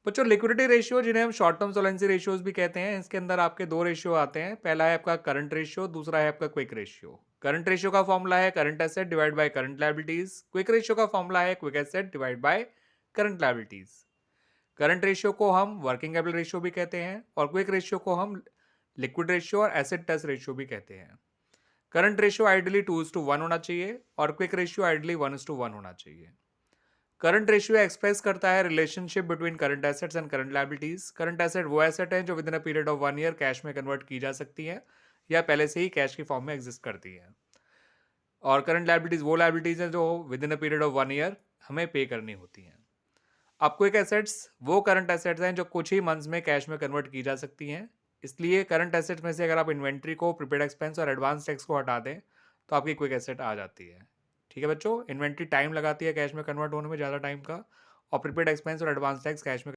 बच्चों liquidity ratio जिन्हें हम शॉर्ट टर्म सोलेंसी रेशियोज भी कहते हैं, इसके अंदर आपके दो रेशियो आते हैं। पहला है आपका करंट रेशियो, दूसरा है आपका क्विक रेशियो। करंट रेशियो का फॉर्मूला है current asset divide by current liabilities. Quick ratio का फॉर्मूला है quick asset divide by current liabilities. Current ratio को हम वर्किंग कैपिटल रेशियो भी कहते हैं और क्विक रेशियो को हम लिक्विड रेशियो और एसेट टच रेशियो भी कहते हैं। करंट रेशियो आइडियली 2:1 होना चाहिए और क्विक रेशियो आइडियली 1:1 होना चाहिए। करंट रेशियो एक्सप्रेस करता है relationship between current assets and current liabilities. Current asset वो एसेट है जो with in a period of 1 year cash में कन्वर्ट की जा सकती है या पहले से ही कैश की फॉर्म में एग्जिस्ट करती है। और करंट लायबिलिटीज वो लायबिलिटीज है जो with in a period of 1 year हमें पे करनी होती हैं। अब क्विक एसेट्स वो करंट एसेट्स हैं जो कुछ ही मंथ्स में कैश में कन्वर्ट की जा सकती हैं। इसलिए करंट एसेट्स में से अगर आप इन्वेंट्री को, प्रीपेड एक्सपेंस और एडवांस टैक्स को हटा दें तो आपकी क्विक एसेट आ जाती है। ठीक है बच्चों, इन्वेंट्री टाइम लगाती है कैश में कन्वर्ट होने में, ज़्यादा टाइम का, और प्रीपेड एक्सपेंस और एडवांस टैक्स कैश में